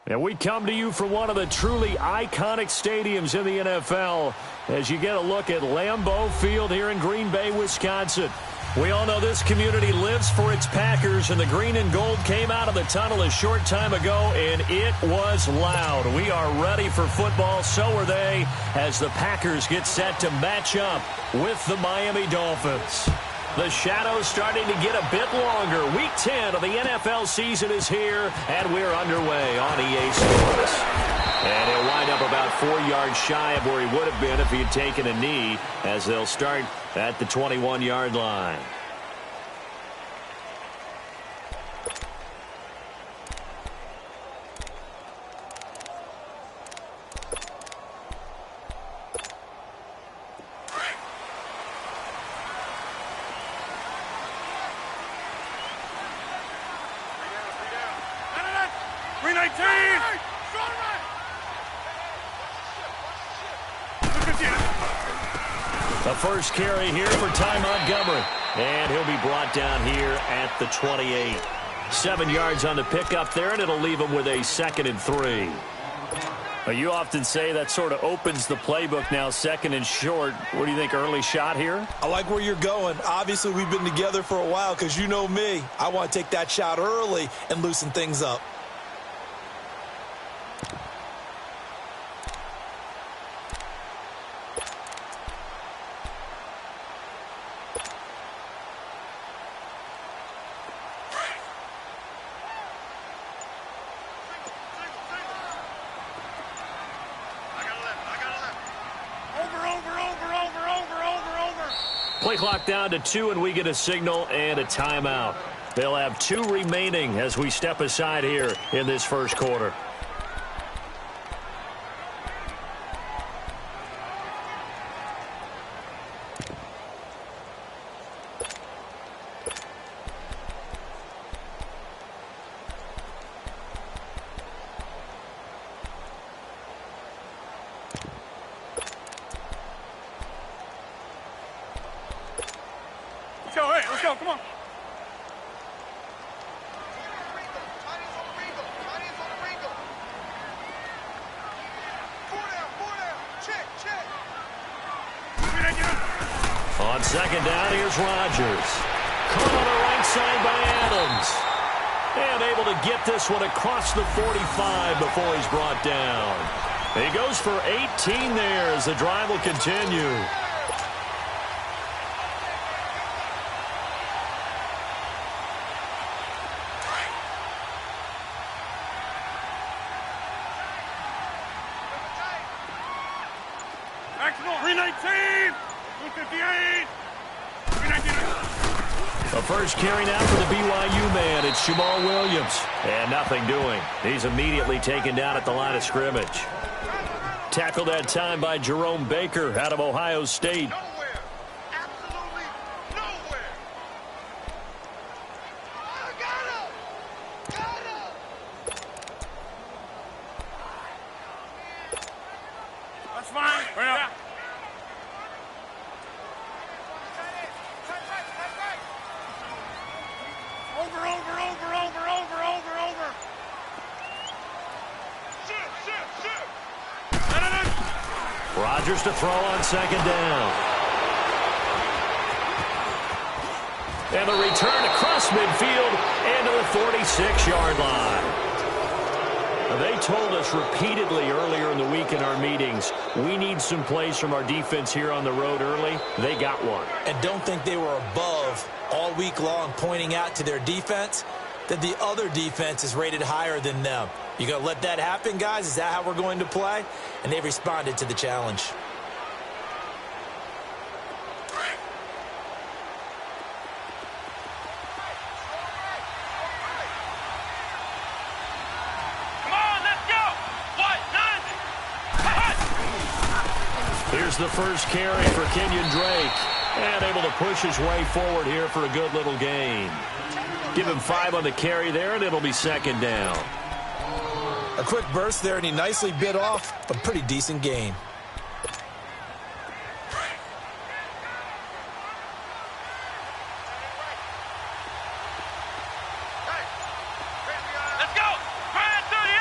And we come to you from one of the truly iconic stadiums in the NFL as you get a look at Lambeau Field here in Green Bay, Wisconsin. We all know this community lives for its Packers, and the green and gold came out of the tunnel a short time ago, and it was loud. We are ready for football, so are they, as the Packers get set to match up with the Miami Dolphins. The shadow's starting to get a bit longer. Week 10 of the NFL season is here, and we're underway on EA Sports. And he'll wind up about 4 yards shy of where he would have been if he had taken a knee, as they'll start at the 21-yard line. The first carry here for Ty Montgomery. And he'll be brought down here at the 28. 7 yards on the pickup there, and it'll leave him with a 2nd and 3. Well, you often say that sort of opens the playbook now, 2nd and short. What do you think, early shot here? I like where you're going. Obviously, we've been together for a while because you know me. I want to take that shot early and loosen things up. Play clock down to 2, and we get a signal and a timeout. They'll have 2 remaining as we step aside here in this first quarter. Let's go, come on. On second down, here's Rodgers. Caught on the right side by Adams. And able to get this one across the 45 before he's brought down. He goes for 18 there as the drive will continue. The first carry now for the BYU man. It's Jamal Williams. And nothing doing. He's immediately taken down at the line of scrimmage. Tackled that time by Jerome Baker out of Ohio State. Nowhere. Absolutely nowhere. Oh, got him. Got him. That's fine. Bring up. Over. Shoot. Rodgers to throw on second down. And the return across midfield and to the 46-yard line. Now, they told us repeatedly earlier in the week in our meetings, we need some plays from our defense here on the road early. They got one. And don't think they were above all week long pointing out to their defense that the other defense is rated higher than them. You going to let that happen, guys? Is that how we're going to play? And they've responded to the challenge. Come on, let's go. What? 90. Here's the first carry for Kenyon Drake. And able to push his way forward here for a good little gain. Give him 5 on the carry there, and it'll be second down. A quick burst there, and he nicely bit off a pretty decent gain. Let's go. Brian 38.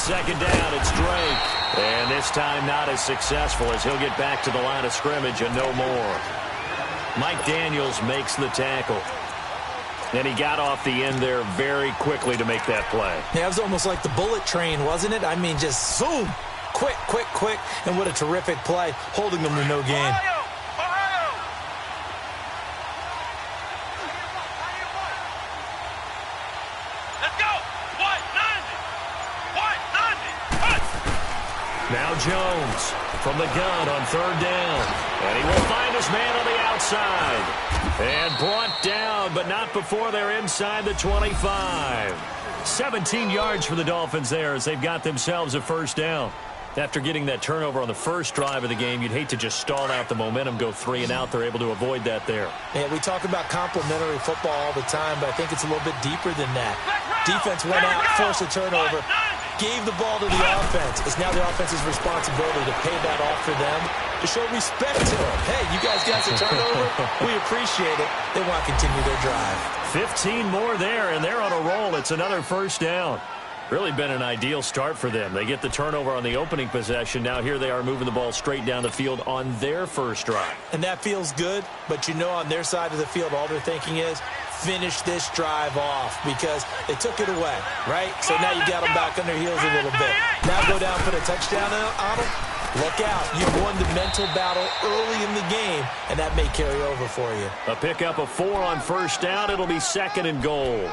second down, it's Drake. And this time not as successful as he'll get back to the line of scrimmage and no more. Mike Daniels makes the tackle. And he got off the end there very quickly to make that play. Yeah, it was almost like the bullet train, wasn't it? I mean, just zoom. Quick, quick, quick. And what a terrific play, holding them to no gain. Let's go. White 90. White 90. Now Jones from the gun on third down. And he will find his man on the outside. And brought down, but not before they're inside the 25. 17 yards for the Dolphins there as they've got themselves a first down. After getting that turnover on the first drive of the game, you'd hate to just stall out the momentum, go 3 and out. They're able to avoid that there. Yeah, we talk about complementary football all the time, but I think it's a little bit deeper than that. Defense went out, forced a turnover, gave the ball to the offense. It's now the offense's responsibility to pay that off for them, to show respect to them. Hey, you guys got the turnover. We appreciate it. They want to continue their drive. 15 more there, and they're on a roll. It's another first down. Really been an ideal start for them. They get the turnover on the opening possession. Now here they are moving the ball straight down the field on their first drive. And that feels good, but you know on their side of the field, all they're thinking is, finish this drive off because they took it away, right? So now you got them back on their heels a little bit. Now go down, put a touchdown on them. Look out. You've won the mental battle early in the game, and that may carry over for you. A pickup of 4 on first down. It'll be second and goal.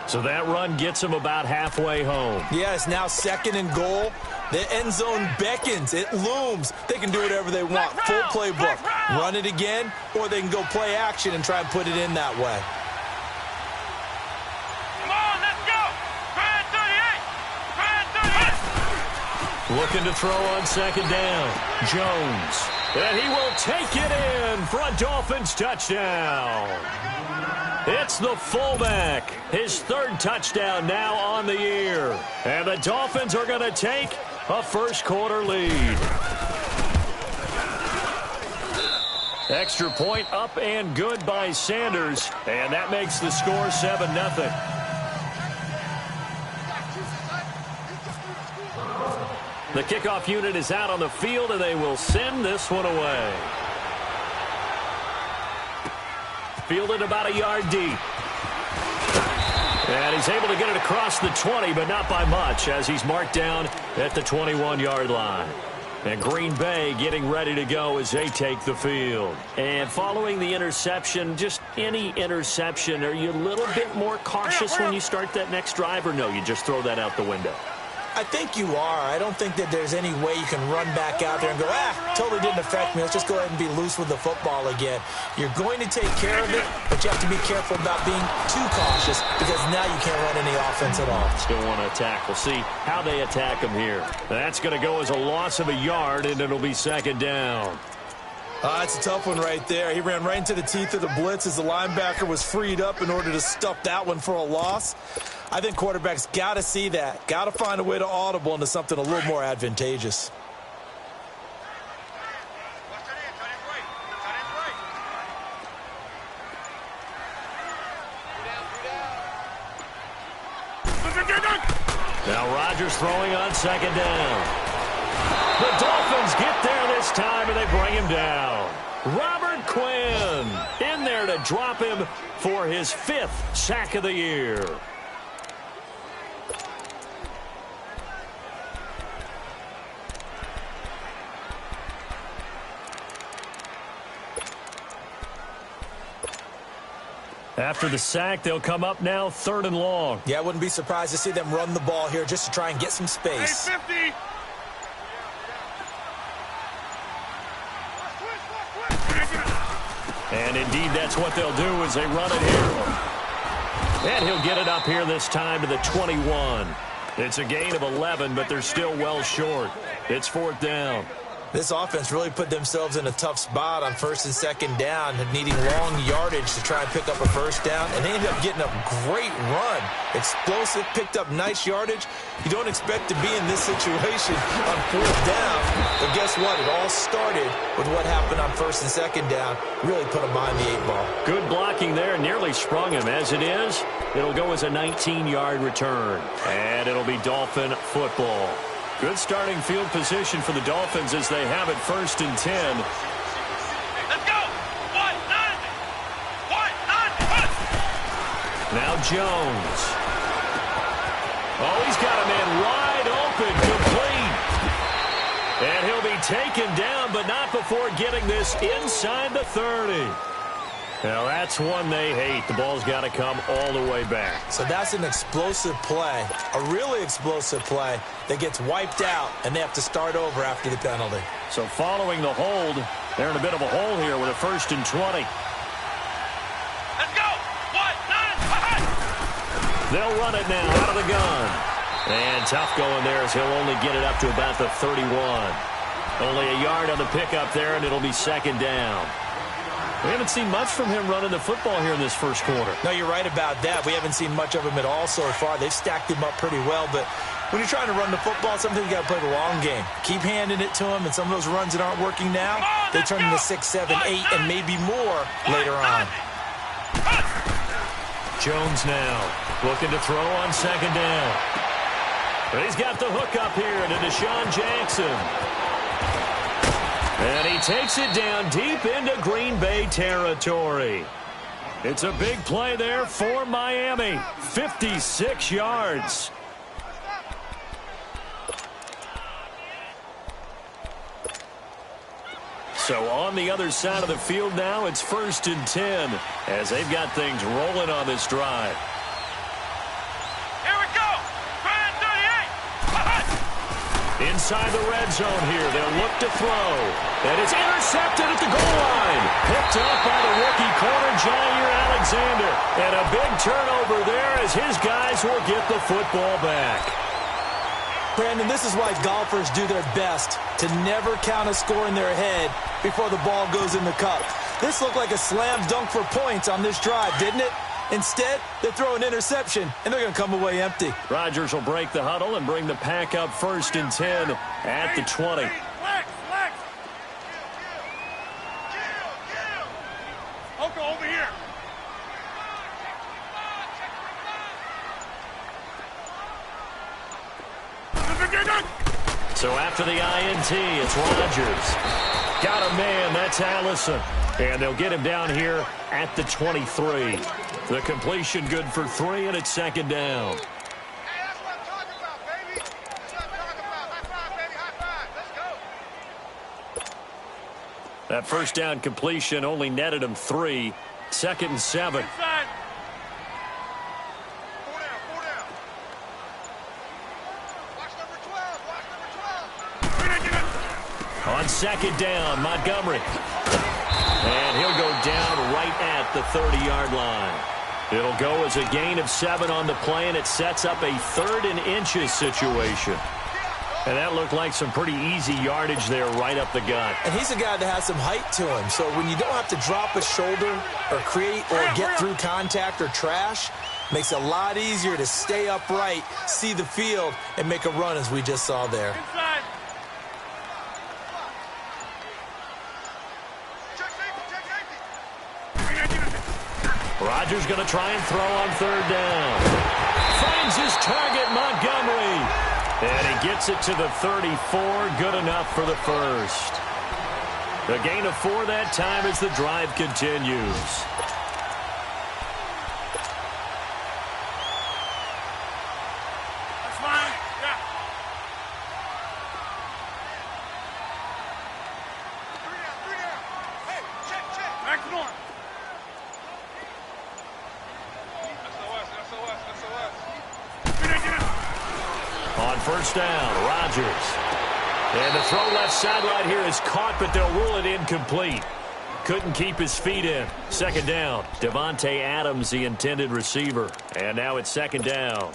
So that run gets them about halfway home. Yeah, it's now second and goal. The end zone beckons. It looms. They can do whatever they want. Full playbook. Run it again, or they can go play action and try and put it in that way. Come on, let's go. Grand 38. Grand 38. Looking to throw on second down. Jones. And he will take it in for a Dolphins touchdown. It's the fullback. His third touchdown now on the year. And the Dolphins are going to take a first quarter lead. Extra point up and good by Sanders. And that makes the score 7-0. The kickoff unit is out on the field, and they will send this one away. Fielded about a yard deep. And he's able to get it across the 20, but not by much, as he's marked down at the 21-yard line. And Green Bay getting ready to go as they take the field. And following the interception, just any interception, are you a little bit more cautious when you start that next drive, or no, you just throw that out the window? I think you are. I don't think that there's any way you can run back out there and go, totally didn't affect me. Let's just go ahead and be loose with the football again. You're going to take care of it, but you have to be careful about being too cautious because now you can't run any offense at all. Still want to attack. We'll see how they attack him here. That's going to go as a loss of a yard, and it'll be second down. That's a tough one right there. He ran right into the teeth of the blitz as the linebacker was freed up in order to stuff that one for a loss. I think quarterbacks got to see that. Got to find a way to audible into something a little more advantageous. Now Rodgers throwing on second down. The Dolphins get there this time, and they bring him down. Robert Quinn in there to drop him for his 5th sack of the year. After the sack, they'll come up now 3rd and long. Yeah, I wouldn't be surprised to see them run the ball here just to try and get some space. 50. And indeed, that's what they'll do as they run it here. And he'll get it up here this time to the 21. It's a gain of 11, but they're still well short. It's 4th down. This offense really put themselves in a tough spot on first and second down, needing long yardage to try and pick up a first down, and they ended up getting a great run. Explosive, picked up nice yardage. You don't expect to be in this situation on fourth down, but guess what? It all started with what happened on first and second down. Really put them behind the 8-ball. Good blocking there, nearly sprung him. As it is, it'll go as a 19-yard return, and it'll be Dolphin football. Good starting field position for the Dolphins as they have it first and 10. Let's go. 190. 190. Now Jones. Oh, he's got a man wide open, complete. And he'll be taken down, but not before getting this inside the 30. Now, that's one they hate. The ball's got to come all the way back. So that's an explosive play, a really explosive play that gets wiped out, and they have to start over after the penalty. So following the hold, they're in a bit of a hole here with a first and 20. Let's go. 190. They'll run it now out of the gun. And tough going there as he'll only get it up to about the 31. Only a yard on the pickup there, and it'll be second down. We haven't seen much from him running the football here in this first quarter. No, you're right about that. We haven't seen much of him at all so far. They've stacked him up pretty well, but when you're trying to run the football, sometimes you got to play the long game. Keep handing it to him, and some of those runs that aren't working now, they turn into 6, 7, 8, and maybe more later on. Jones now looking to throw on second down. But he's got the hook up here to Deshaun Jackson. And he takes it down deep into Green Bay territory. It's a big play there for Miami. 56 yards. So on the other side of the field now, it's first and 10 as they've got things rolling on this drive. Here we go. Grand 38. Inside the red zone here, they'll look to throw. And it's intercepted at the goal line. Picked up by the rookie corner, Jair Alexander. And a big turnover there as his guys will get the football back. Brandon, this is why golfers do their best to never count a score in their head before the ball goes in the cup. This looked like a slam dunk for points on this drive, didn't it? Instead, they throw an interception, and they're going to come away empty. Rodgers will break the huddle and bring the pack up first and 10 at the 20. Flex. Oko, over here. So after the INT, it's Rodgers. Got a man, that's Allison. And they'll get him down here at the 23. The completion good for 3, and it's second down. Hey, that's what I'm talking about, baby. That's what I'm talking about. High five, baby. High five. Let's go. That first down completion only netted him 3. Second and 7. Inside. Four down. Watch number 12. On second down, Montgomery. And he'll go down right at the 30-yard line. It'll go as a gain of 7 on the play, and it sets up a 3rd and inches situation. And that looked like some pretty easy yardage there right up the gut. And he's a guy that has some height to him, so when you don't have to drop a shoulder or create or get through contact or trash, makes it a lot easier to stay upright, see the field, and make a run as we just saw there. Inside. Rodgers going to try and throw on third down. Finds his target, Montgomery. And he gets it to the 34. Good enough for the first. A gain of 4 that time as the drive continues. That's fine. Yeah. 3 down. Hey, check. Back to norm. On first down, Rodgers. And the throw left sideline here is caught, but they'll rule it incomplete. Couldn't keep his feet in. Second down, Devontae Adams, the intended receiver. And now it's second down.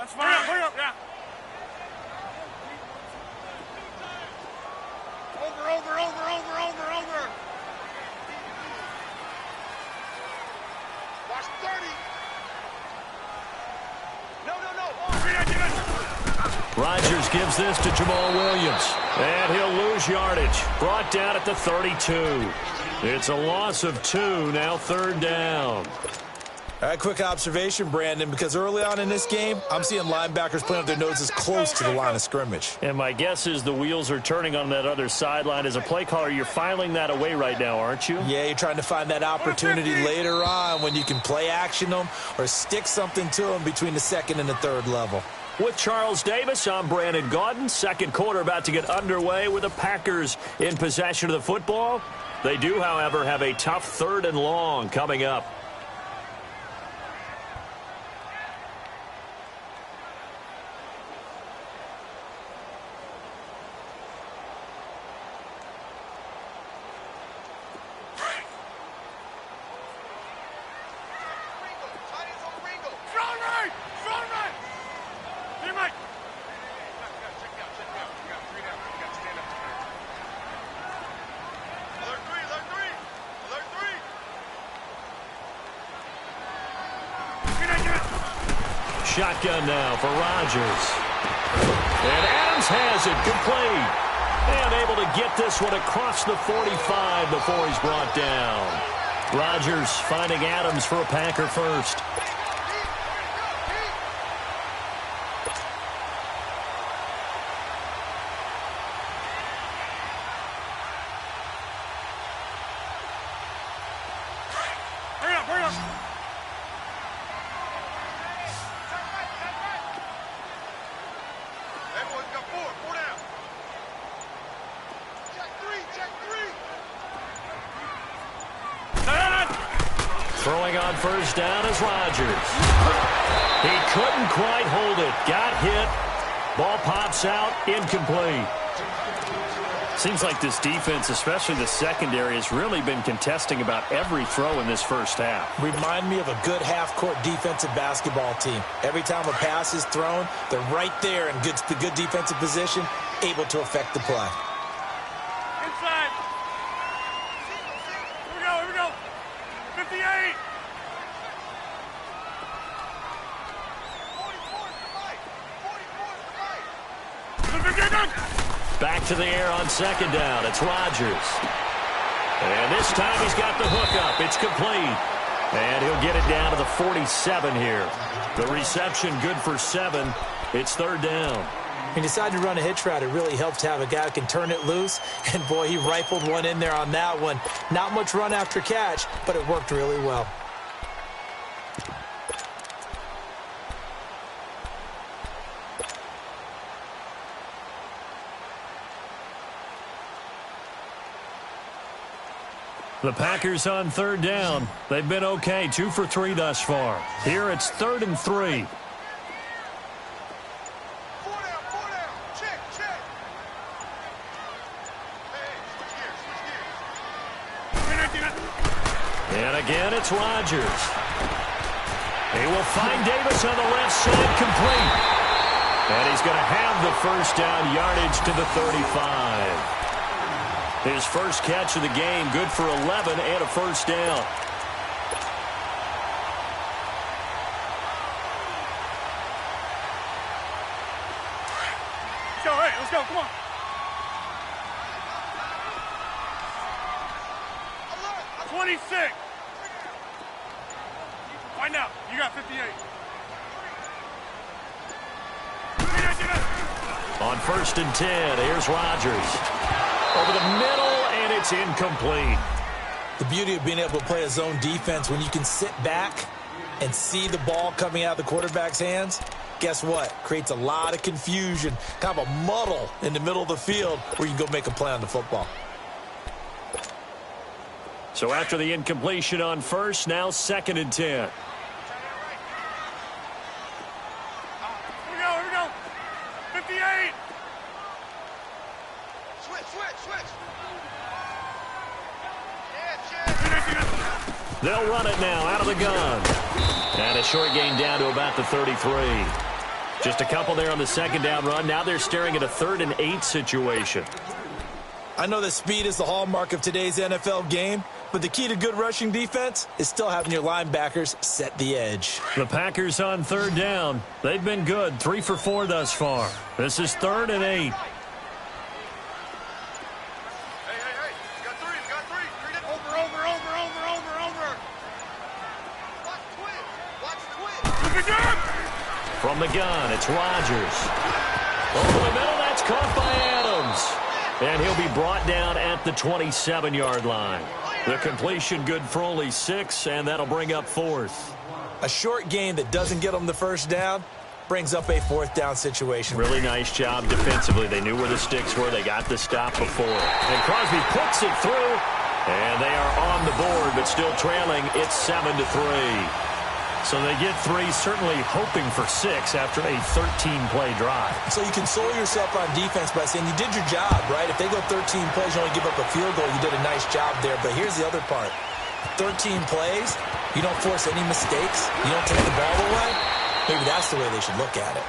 That's fine. Hurry up, yeah. Over. Watch 30. No. Rodgers gives this to Jamal Williams. And he'll lose yardage. Brought down at the 32. It's a loss of 2, now third down. All right, quick observation, Brandon, because early on in this game, I'm seeing linebackers playing with their noses close to the line of scrimmage. And my guess is the wheels are turning on that other sideline. As a play caller, you're filing that away right now, aren't you? Yeah, you're trying to find that opportunity later on when you can play action them or stick something to them between the second and the third level. With Charles Davis, I'm Brandon Gaudin. Second quarter about to get underway with the Packers in possession of the football. They do, however, have a tough third and long coming up. Shotgun now for Rodgers. And Adams has it complete. And able to get this one across the 45 before he's brought down. Rodgers finding Adams for a Packer first. Hurry up. Throwing on first down is Rodgers. He couldn't quite hold it. Got hit. Ball pops out. Incomplete. Seems like this defense, especially the secondary, has really been contesting about every throw in this first half. Remind me of a good half-court defensive basketball team. Every time a pass is thrown, they're right there in good defensive position, able to affect the play. Inside. Here we go. 58. Back to the air on second down. It's Rodgers. And this time he's got the hook up. It's complete. And he'll get it down to the 47 here. The reception good for 7. It's third down. He decided to run a hitch route. It really helps to have a guy who can turn it loose. And, boy, he rifled one in there on that one. Not much run after catch, but it worked really well. The Packers on third down. They've been okay, 2 for 3 thus far. Here it's 3rd and 3. Check. And again, it's Rodgers. He will find Davis on the left side, complete. And he's going to have the first down yardage to the 35. His first catch of the game, good for 11 and a first down. Let's go, come on. Alert. 26. Right now, you got 58. On 1st and 10, here's Rodgers. Over the middle, and it's incomplete. The beauty of being able to play a zone defense when you can sit back and see the ball coming out of the quarterback's hands, guess what? Creates a lot of confusion, kind of a muddle in the middle of the field where you can go make a play on the football. So after the incompletion on 1st, now 2nd and 10. Here we go. 58. Switch. They'll run it now out of the gun. And a short gain down to about the 33. Just a couple there on the second down run. Now they're staring at a 3rd and 8 situation. I know that speed is the hallmark of today's NFL game, but the key to good rushing defense is still having your linebackers set the edge. The Packers on 3rd down. They've been good, 3 for 4 thus far. This is 3rd and 8. Hey, you got three. Treat it over. Watch twist. From the gun, it's Rodgers. Over the middle, that's caught by Adams. And he'll be brought down at the 27-yard line. The completion good for only 6, and that'll bring up 4th. A short gain that doesn't get them the first down brings up a 4th down situation. Really nice job defensively. They knew where the sticks were. They got the stop before. And Crosby puts it through. And they are on the board, but still trailing. It's 7-3. So they get 3, certainly hoping for 6 after a 13-play drive. So you console yourself on defense by saying you did your job, right? If they go 13 plays, you only give up a field goal, you did a nice job there. But here's the other part. 13 plays, you don't force any mistakes, you don't take the ball away. Maybe that's the way they should look at it.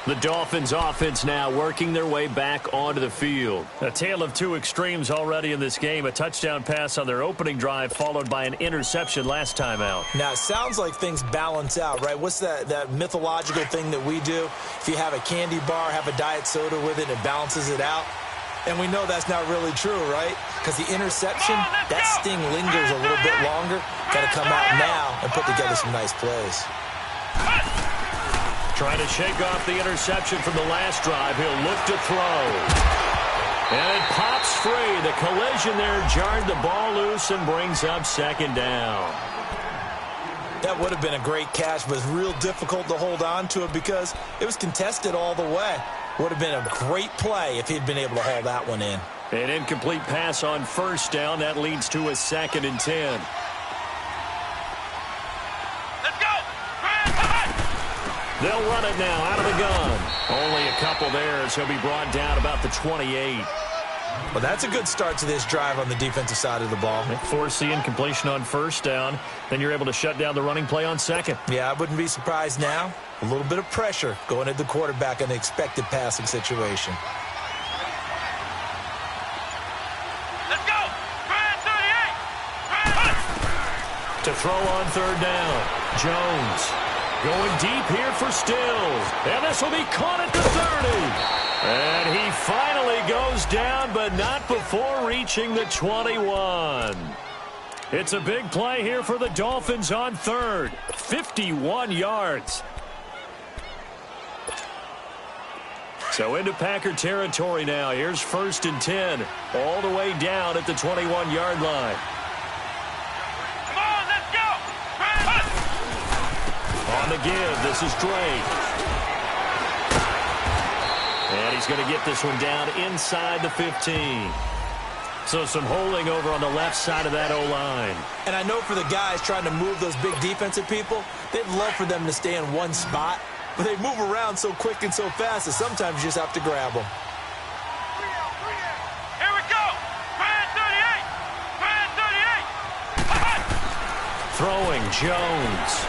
The Dolphins offense now working their way back onto the field. A tale of 2 extremes already in this game. A touchdown pass on their opening drive followed by an interception last time out. Now, it sounds like things balance out, right? What's that mythological thing that we do? If you have a candy bar, have a diet soda with it, it balances it out. And we know that's not really true, right? Because the interception, that sting lingers a little bit longer. Got to come out now and put together some nice plays. Trying to shake off the interception from the last drive. He'll look to throw. And it pops free. The collision there jarred the ball loose and brings up 2nd down. That would have been a great catch, but it's real difficult to hold on to it because it was contested all the way. Would have been a great play if he'd been able to haul that one in. An incomplete pass on 1st down. That leads to a 2nd and 10. They'll run it now out of the gun. Only a couple there as he'll be brought down about the 28. Well, that's a good start to this drive on the defensive side of the ball. They force the incompletion on 1st down. Then you're able to shut down the running play on 2nd. Yeah, I wouldn't be surprised now. A little bit of pressure going at the quarterback in an expected passing situation. Let's go. 38. To throw on 3rd down. Jones. Going deep here for Stills. And this will be caught at the 30. And he finally goes down, but not before reaching the 21. It's a big play here for the Dolphins on 3rd. 51 yards. So into Packer territory now. Here's 1st and 10. All the way down at the 21-yard line. On the give, this is Drake. And he's going to get this one down inside the 15. So some holding over on the left side of that O-line. And I know for the guys trying to move those big defensive people, they'd love for them to stay in one spot. But they move around so quick and so fast that sometimes you just have to grab them. Here we go. 38. Throwing Jones.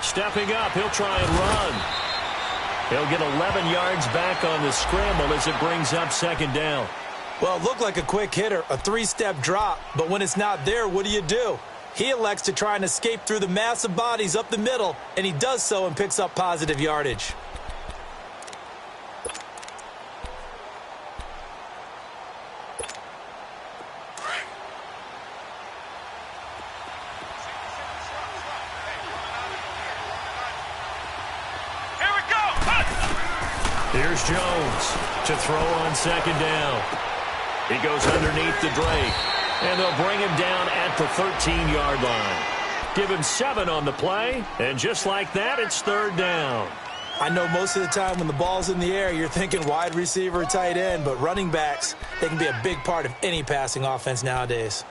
Stepping up, he'll try and run. He'll get 11 yards back on the scramble as it brings up 2nd down. Well, it looked like a quick hitter, a 3-step drop. But when it's not there, what do? He elects to try and escape through the massive bodies up the middle, and he does so and picks up positive yardage. Here's Jones to throw on 2nd down. He goes underneath to Drake, and they'll bring him down at the 13-yard line. Give him 7 on the play, and just like that, it's 3rd down. I know most of the time when the ball's in the air, you're thinking wide receiver, tight end, but running backs, they can be a big part of any passing offense nowadays.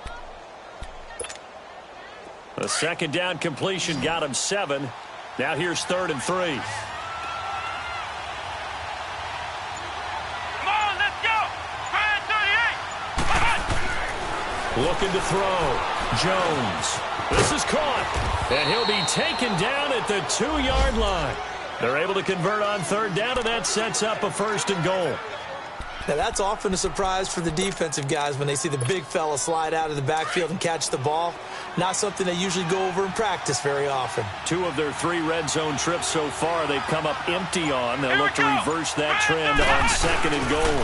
A 2nd down completion got him 7. Now here's 3rd and 3. Looking to throw. Jones. This is caught. And he'll be taken down at the 2-yard line. They're able to convert on third down, and that sets up a 1st and goal. Now, that's often a surprise for the defensive guys when they see the big fella slide out of the backfield and catch the ball. Not something they usually go over in practice very often. 2 of their 3 red zone trips so far, they've come up empty on. They'll look to reverse that trend on 2nd and goal.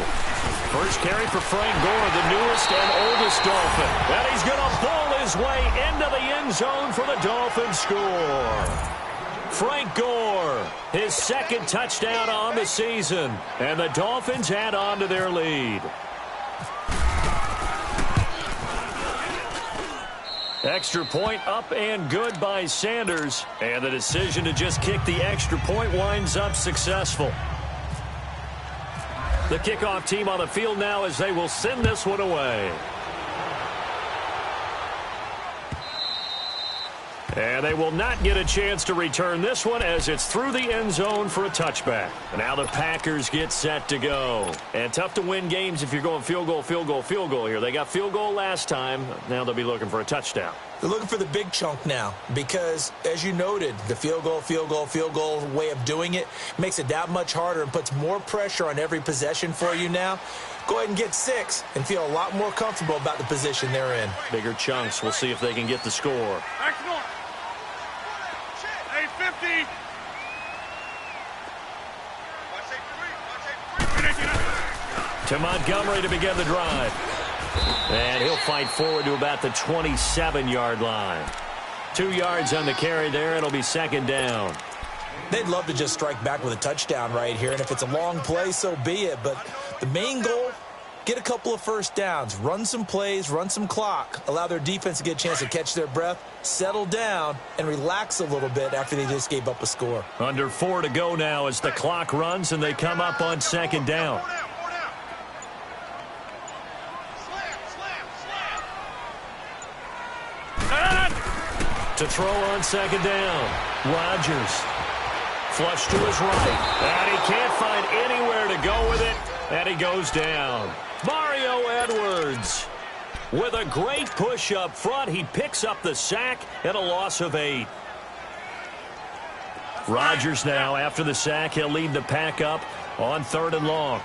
First carry for Frank Gore, the newest and oldest Dolphin. And he's going to ball his way into the end zone for the Dolphins score. Frank Gore, his 2nd touchdown on the season. And the Dolphins add on to their lead. Extra point up and good by Sanders. And the decision to just kick the extra point winds up successful. The kickoff team on the field now as they will send this one away. And they will not get a chance to return this one as it's through the end zone for a touchback. And now the Packers get set to go. And tough to win games if you're going field goal, field goal, field goal here. They got field goal last time. Now they'll be looking for a touchdown. They're looking for the big chunk now because, as you noted, the field goal, field goal, field goal way of doing it makes it that much harder and puts more pressure on every possession for you now. Go ahead and get 6 and feel a lot more comfortable about the position they're in. Bigger chunks. We'll see if they can get the score. Back north. Hey, 50. To Montgomery to begin the drive. And he'll fight forward to about the 27-yard line. 2 yards on the carry there. It'll be 2nd down. They'd love to just strike back with a touchdown right here, and if it's a long play, so be it. But the main goal, get a couple of first downs, run some plays, run some clock, allow their defense to get a chance to catch their breath, settle down, and relax a little bit after they just gave up a score. Under 4 to go now as the clock runs and they come up on 2nd down. To throw on 2nd down. Rodgers. Flush to his right. And he can't find anywhere to go with it. And he goes down. Mario Edwards. With a great push up front, he picks up the sack and a loss of 8. Rodgers now, after the sack, he'll lead the pack up on 3rd and long.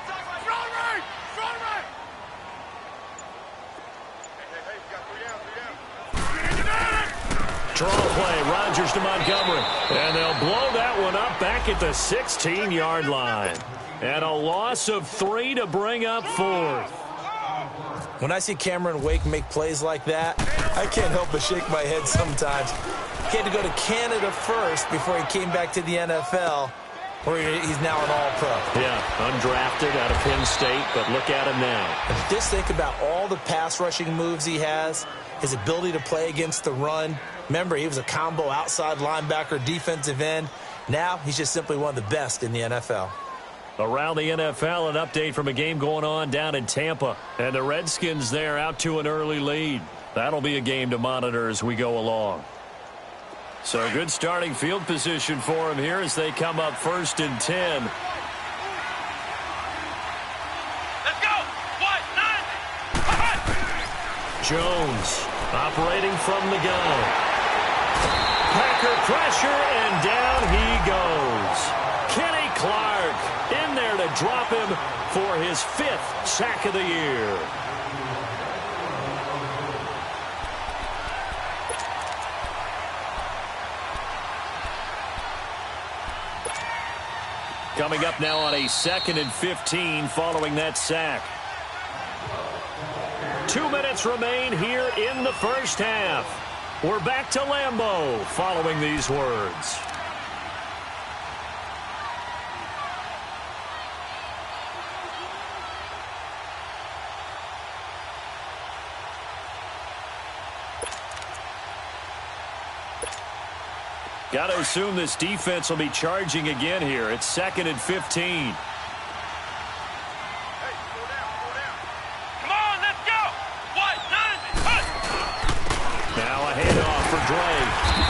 Draw play, Rodgers to Montgomery. And they'll blow that one up back at the 16-yard line. And a loss of 3 to bring up 4th. When I see Cameron Wake make plays like that, I can't help but shake my head sometimes. He had to go to Canada first before he came back to the NFL, where he's now an all-pro. Yeah, undrafted out of Penn State, but look at him now. And just think about all the pass-rushing moves he has, his ability to play against the run. Remember, he was a combo outside linebacker, defensive end. Now he's just simply one of the best in the NFL. Around the NFL, an update from a game going on down in Tampa. And the Redskins there out to an early lead. That'll be a game to monitor as we go along. So a good starting field position for him here as they come up 1st and 10. Let's go. What? 9. Jones operating from the gun. Packer pressure, and down he goes. Kenny Clark in there to drop him for his 5th sack of the year. Coming up now on a 2nd and 15 following that sack. 2 minutes remain here in the first half. We're back to Lambeau following these words. Got to assume this defense will be charging again here. It's 2nd and 15.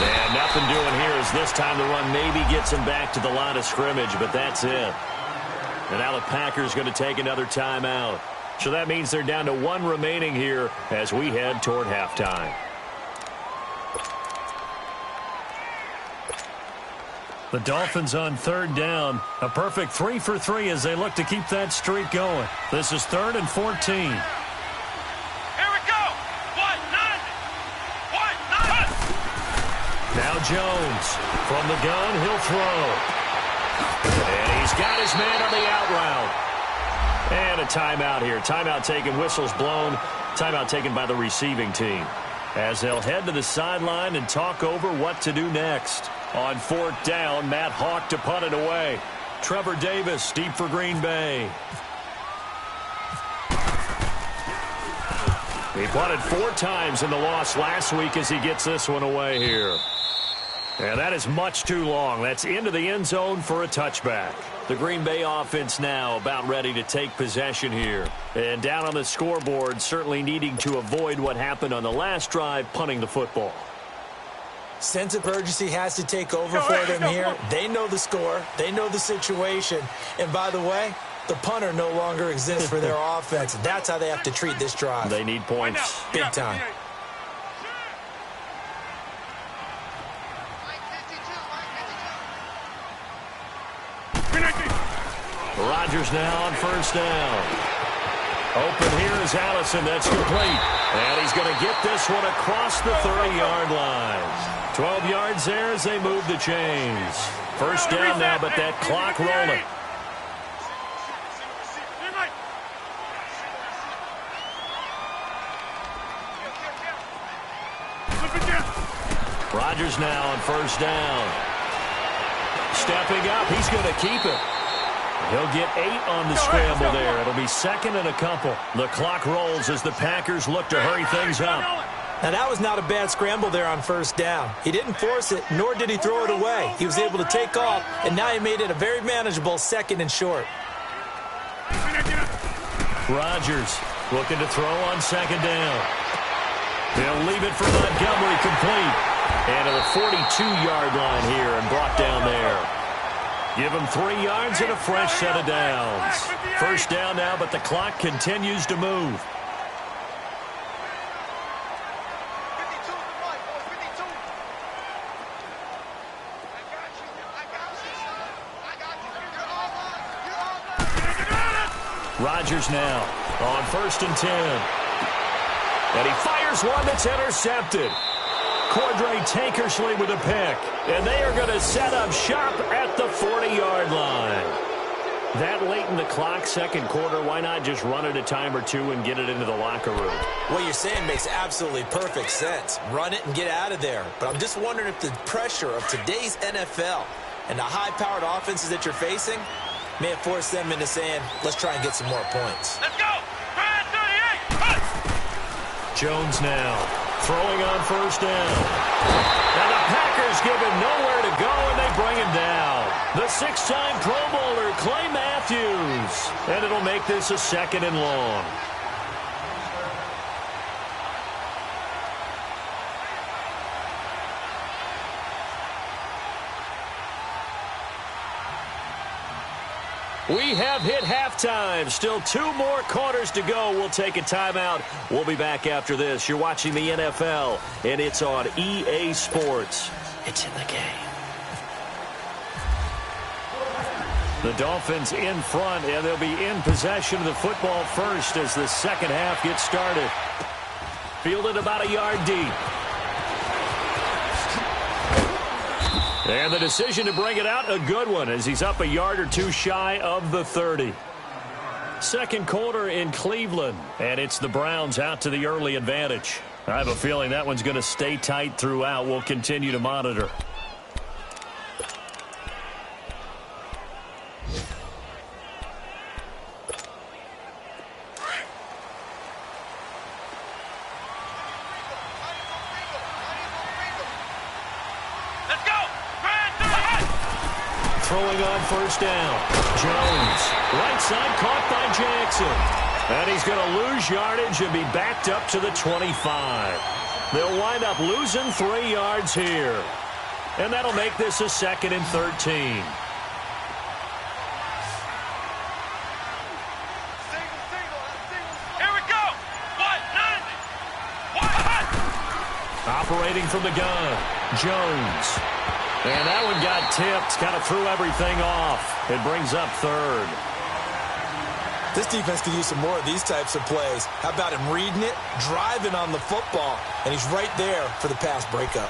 And nothing doing here as this time the run maybe gets him back to the line of scrimmage, but that's it. And now the Packers going to take another timeout. So that means they're down to 1 remaining here as we head toward halftime. The Dolphins on third down. A perfect 3 for 3 as they look to keep that streak going. This is 3rd and 14. Here we go. What? Now Jones. From the gun, he'll throw. And he's got his man on the out route. And a timeout here. Timeout taken, whistles blown. Timeout taken by the receiving team, as they'll head to the sideline and talk over what to do next. On 4th down, Matt Hawk to punt it away. Trevor Davis deep for Green Bay. He punted 4 times in the loss last week as he gets this one away here. And that is much too long. That's into the end zone for a touchback. The Green Bay offense now about ready to take possession here. And down on the scoreboard, certainly needing to avoid what happened on the last drive, punting the football. Sense of urgency has to take over for them here. They know the score. They know the situation. And by the way, the punter no longer exists for their offense. That's how they have to treat this drive. They need points. Big time. Rodgers now on 1st down. Open here is Allison. That's complete. And he's going to get this one across the 30-yard line. 12 yards there as they move the chains. 1st down now, but that clock rolling. Rodgers now on 1st down. Stepping up, he's going to keep it. He'll get 8 on the scramble there. It'll be 2nd and a couple. The clock rolls as the Packers look to hurry things up. Now, that was not a bad scramble there on 1st down. He didn't force it, nor did he throw it away. He was able to take off, and now he made it a very manageable 2nd and short. Rodgers looking to throw on 2nd down. They'll leave it for Montgomery complete. And to the 42-yard line here and brought down there. Give him 3 yards and a fresh set of downs. 1st down now, but the clock continues to move. 52 to 1, boys, 52. I got you. You're all on. Rodgers now on 1st and 10. And he fires one that's intercepted. Cordray Tankersley with a pick. And they are going to set up shop at the 40-yard line. That late in the clock, 2nd quarter, why not just run it a time or two and get it into the locker room? What you're saying makes absolutely perfect sense. Run it and get out of there. But I'm just wondering if the pressure of today's NFL and the high-powered offenses that you're facing may have forced them into saying, let's try and get some more points. Let's go. 38. Jones now throwing on 1st down. Now the Packers give him nowhere to go, and they bring him down. The 6-time Pro Bowler, Clay Matthews. And it'll make this a 2nd and long. We have hit halftime. Still 2 more quarters to go. We'll take a timeout. We'll be back after this. You're watching the NFL, and it's on EA Sports. It's in the game. The Dolphins in front, and they'll be in possession of the football first as the 2nd half gets started. Fielded about a yard deep. And the decision to bring it out, a good one, as he's up a yard or 2 shy of the 30. 2nd quarter in Cleveland, and it's the Browns out to the early advantage. I have a feeling that one's going to stay tight throughout. We'll continue to monitor. Throwing on 1st down. Jones. Right side caught by Jackson. And he's going to lose yardage and be backed up to the 25. They'll wind up losing 3 yards here. And that'll make this a 2nd and 13. Here we go. What? Operating from the gun. Jones. And that one got tipped, kind of threw everything off. It brings up third. This defense could use some more of these types of plays. How about him reading it, driving on the football, and he's right there for the pass breakup.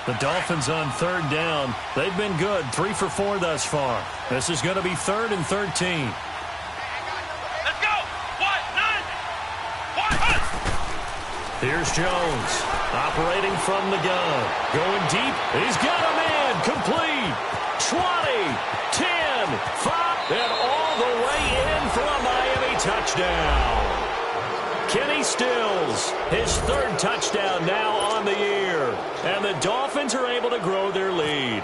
The Dolphins on third down. They've been good, 3 for 4 thus far. This is going to be 3rd and 13. Let's go. What? 9. What? Here's Jones, operating from the gun. Going deep. He's got a man. Complete. 20, 10, 5, and all the way in for a Miami touchdown. Kenny Stills, his 3rd touchdown now on the year. And the Dolphins are able to grow their lead.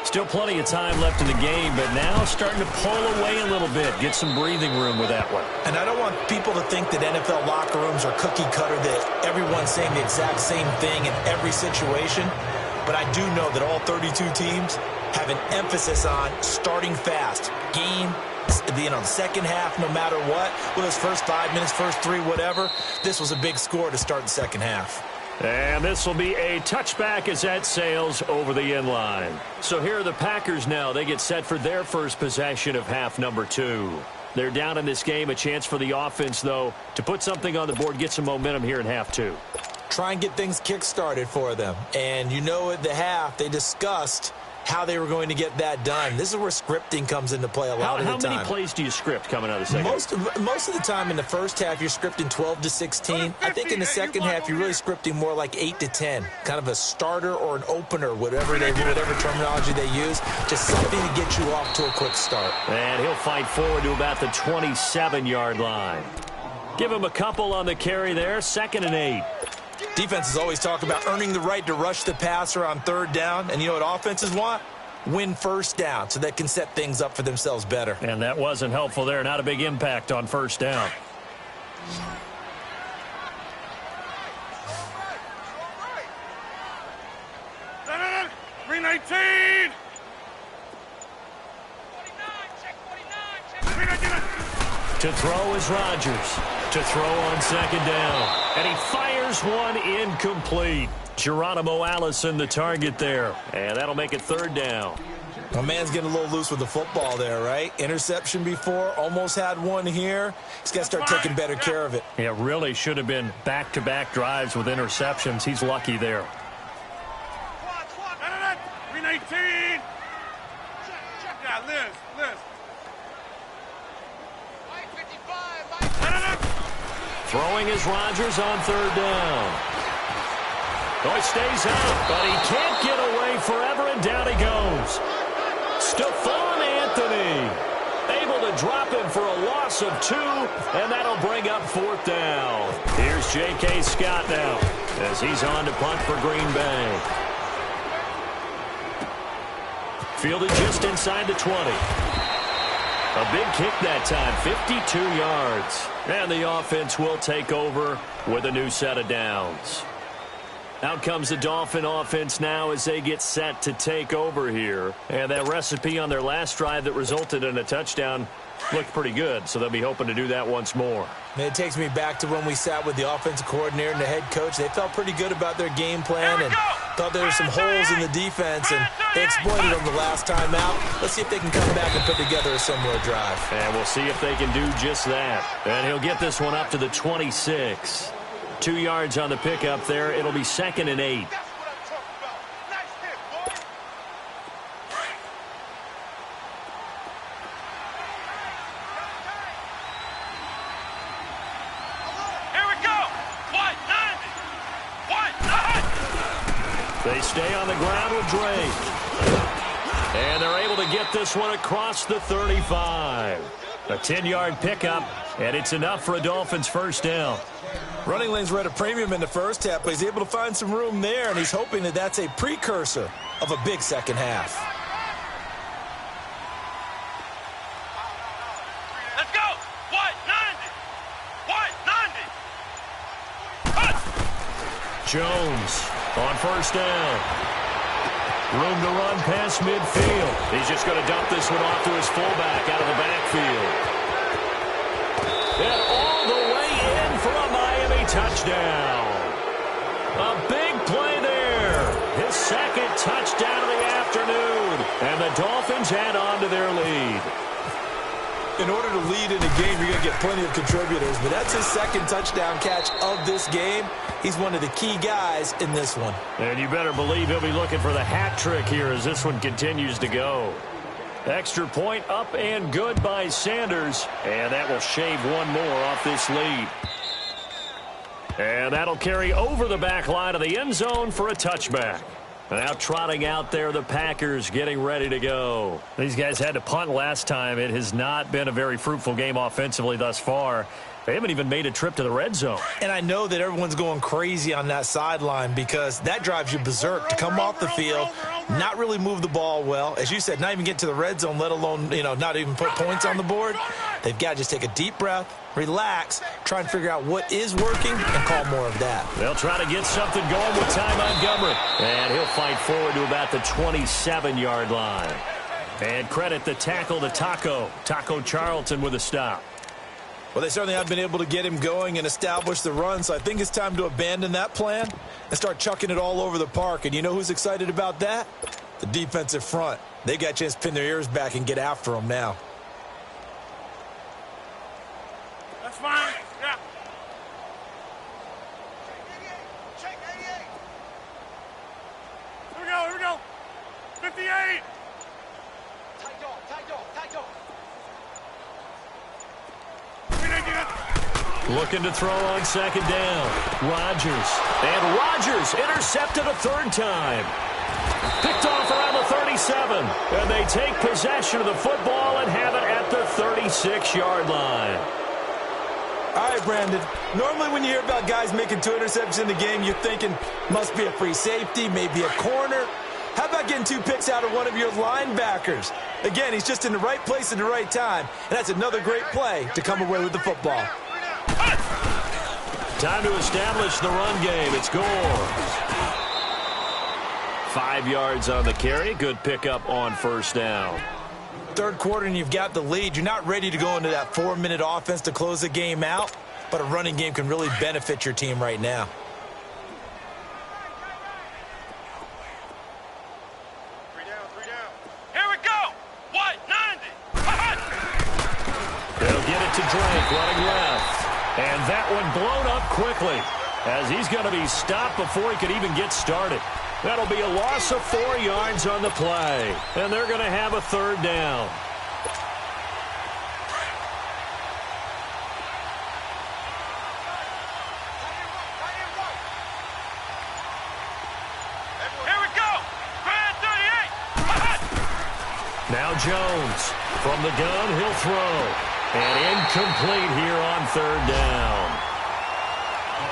Still plenty of time left in the game, but now starting to pull away a little bit. Get some breathing room with that one. And I don't want people to think that NFL locker rooms are cookie cutter, that everyone's saying the exact same thing in every situation. But I do know that all 32 teams have an emphasis on starting fast. The second half, no matter what, with those first 5 minutes, first 3, whatever, this was a big score to start the second half. And this will be a touchback as that sails over the end line. So here are the Packers now. They get set for their first possession of half number 2. They're down in this game. A chance for the offense, though, to put something on the board, get some momentum here in half 2. Try and get things kick-started for them. And you know at the half, they discussed how they were going to get that done. This is where scripting comes into play a lot of the time. How many plays do you script coming out of the second half? Most of the time in the first half, you're scripting 12 to 16. I think in the second half, you're really scripting more like 8 to 10. Kind of a starter or an opener, whatever terminology they use. Just something to get you off to a quick start. And he'll fight forward to about the 27-yard line. Give him a couple on the carry there. 2nd and 8. Defenses always talk about earning the right to rush the passer on 3rd down. And you know what offenses want? Win first down so they can set things up for themselves better. And that wasn't helpful there. Not a big impact on first down. No. 319. 49. To throw is Rodgers. To throw on 2nd down. And he fires one incomplete. Geronimo Allison, the target there. And that'll make it 3rd down. My man's getting a little loose with the football there, right? Interception before, almost had one here. He's got to start taking better care of it. Yeah, really should have been back-to-back drives with interceptions. He's lucky there. 319. Yeah, Liz. Throwing is Rodgers on 3rd down. Oh, he stays out, but he can't get away forever, and down he goes. Stephon Anthony able to drop him for a loss of 2, and that'll bring up 4th down. Here's J.K. Scott now as he's on to punt for Green Bay. Fielded just inside the 20. A big kick that time, 52 yards. And the offense will take over with a new set of downs. Out comes the Dolphin offense now as they get set to take over here. And that recipe on their last drive that resulted in a touchdown looked pretty good, so they'll be hoping to do that once more. Man, it takes me back to when we sat with the offensive coordinator and the head coach. They felt pretty good about their game plan and thought there were some holes in the defense, and they exploited them the last time out. Let's see if they can come back and put together a similar drive. And we'll see if they can do just that. And he'll get this one up to the 26. 2 yards on the pickup there. It'll be 2nd and 8. That's what I'm talking about. Nice hit, boy. Here we go. What? 90. What? 9. They stay on the ground with Drake. And they're able to get this one across the 35. A 10-yard pickup, and it's enough for a Dolphins first down. Running lanes were at a premium in the first half, but he's able to find some room there, and he's hoping that that's a precursor of a big second half. Let's go. What? 90. What? 90. Cut. Jones on first down. Room to run past midfield. He's just going to dump this one off to his fullback out of the backfield. And all the way in for a Miami touchdown. A big play Dolphins add on to their lead. In order to lead in a game, you're going to get plenty of contributors, but that's his second touchdown catch of this game. He's one of the key guys in this one. And you better believe he'll be looking for the hat trick here as this one continues to go. Extra point up and good by Sanders, and that will shave one more off this lead. And that'll carry over the back line of the end zone for a touchback. Now trotting out there, the Packers getting ready to go. These guys had to punt last time. It has not been a very fruitful game offensively thus far. They haven't even made a trip to the red zone. And I know that everyone's going crazy on that sideline because that drives you berserk to come off the field, not really move the ball well. As you said, not even get to the red zone, let alone, not even put points on the board. They've got to just take a deep breath, relax, try and figure out what is working and call more of that. They'll try to get something going with Ty Montgomery. And he'll fight forward to about the 27-yard line. And credit the tackle to Taco Charlton with a stop. Well, they certainly have been able to get him going and establish the run, so I think it's time to abandon that plan and start chucking it all over the park. And you know who's excited about that? The defensive front. They got a chance to pin their ears back and get after him now. That's fine. Yeah. Check 88. Here we go. 58. Tight dog. Looking to throw on second down. Rodgers. And Rodgers intercepted a third time. Picked off around the 37. And they take possession of the football and have it at the 36-yard line. All right, Brandon. Normally when you hear about guys making 2 interceptions in the game, you're thinking must be a free safety, maybe a corner. How about getting 2 picks out of one of your linebackers? Again, he's just in the right place at the right time, and that's another great play to come away with the football. Time to establish the run game. It's Gore. 5 yards on the carry. Good pickup on first down. Third quarter and you've got the lead. You're not ready to go into that 4-minute offense to close the game out, but a running game can really benefit your team right now. Three down. Here we go. What? 90. They'll get it to Drake running left. And that one blown up quickly as he's going to be stopped before he could even get started. That'll be a loss of 4 yards on the play. And they're going to have a third down. Here we go. Grand 38. Now Jones from the gun. He'll throw. And incomplete here on third down.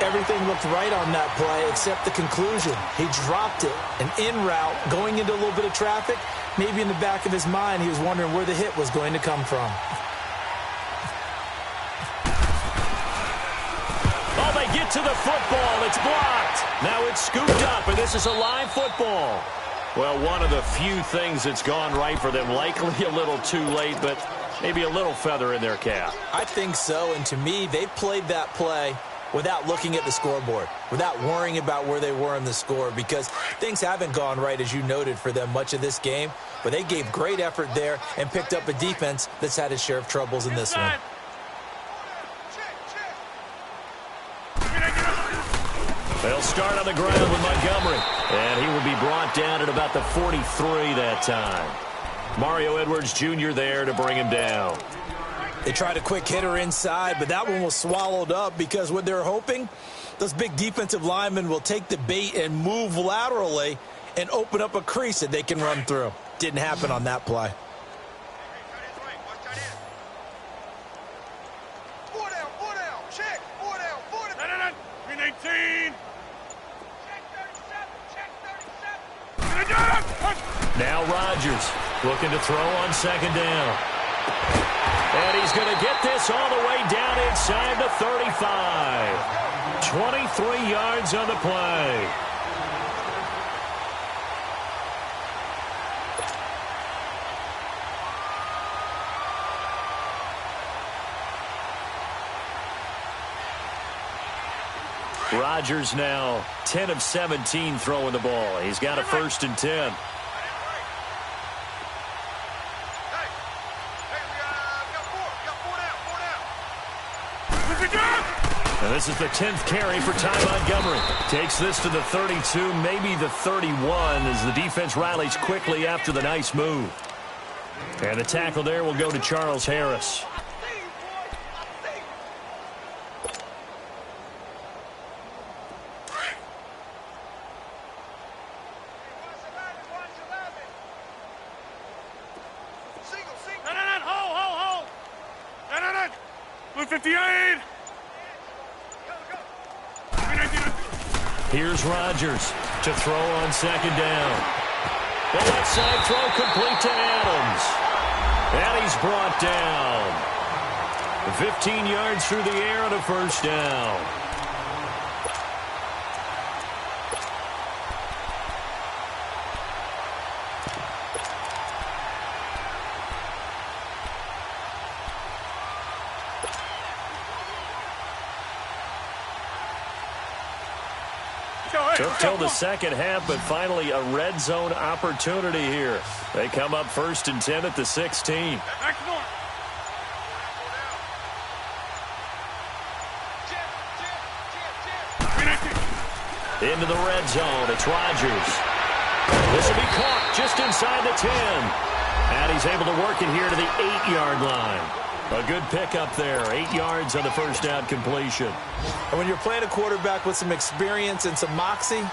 Everything looked right on that play except the conclusion. He dropped it, an in route, going into a little bit of traffic. Maybe in the back of his mind, he was wondering where the hit was going to come from. Oh, they get to the football. It's blocked. Now it's scooped up, and this is a live football. Well, one of the few things that's gone right for them. Likely a little too late, but maybe a little feather in their cap. I think so, and to me, they played that play without looking at the scoreboard, without worrying about where they were in the score, because things haven't gone right, as you noted, for them much of this game. But they gave great effort there and picked up a defense that's had its share of troubles in this one. They'll start on the ground with Montgomery, and he will be brought down at about the 43 that time. Mario Edwards Jr. there to bring him down. They tried a quick hitter inside, but that one was swallowed up because what they're hoping, those big defensive linemen will take the bait and move laterally and open up a crease that they can run through. Didn't happen on that play. Four down. Check. 4 down. 18. Check 37. Now Rodgers looking to throw on second down. And he's going to get this all the way down inside the 35. 23 yards on the play. Rodgers now 10 of 17 throwing the ball. He's got a 1st and 10. And this is the 10th carry for Ty Montgomery. Takes this to the 32, maybe the 31, as the defense rallies quickly after the nice move. And the tackle there will go to Charles Harris. Hold. 58. Here's Rodgers to throw on second down. The left side throw complete to Adams. And he's brought down. 15 yards through the air and a first down. Took till the second half, but finally a red zone opportunity here. They come up 1st and 10 at the 16. Into the red zone. It's Rodgers. This will be caught just inside the 10. And he's able to work it here to the 8-yard line. A good pickup there. 8 yards on the first down completion. And when you're playing a quarterback with some experience and some moxie,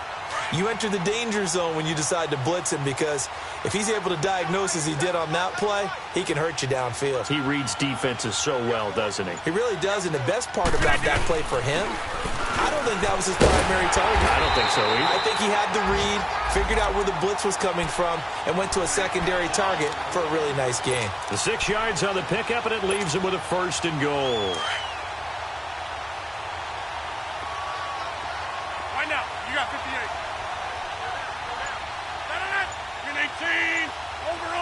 you enter the danger zone when you decide to blitz him, because if he's able to diagnose as he did on that play, he can hurt you downfield. He reads defenses so well, doesn't he? He really does, and the best part about that play for him, I don't think that was his primary target. I don't think so either. I think he had the read, figured out where the blitz was coming from, and went to a secondary target for a really nice game. The 6 yards on the pickup, and it leaves him with a 1st and goal. Right now, you got 58. 18. Over.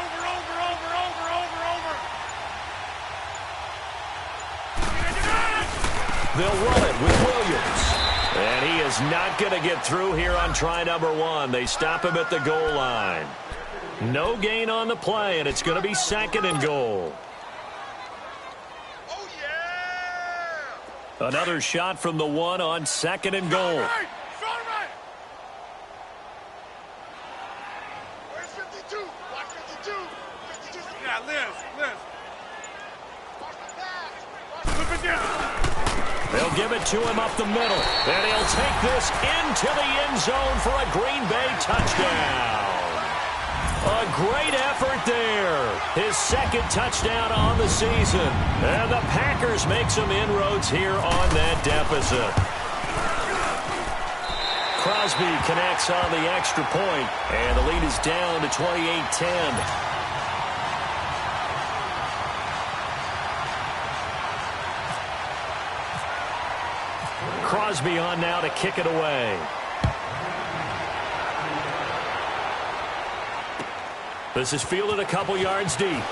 They'll run it with Williams. And he is not going to get through here on try number 1. They stop him at the goal line. No gain on the play, and it's going to be 2nd and goal. Oh, yeah! Another shot from the 1 on 2nd and goal. Where's 52? Watch 52. 52. Yeah, Liz. Watch the pass. Flip it down. They'll give it to him up the middle. And he'll take this into the end zone for a Green Bay touchdown. A great effort there. His 2nd touchdown on the season. And the Packers make some inroads here on that deficit. Crosby connects on the extra point, and the lead is down to 28-10. Crosby on now to kick it away. This is fielded a couple yards deep.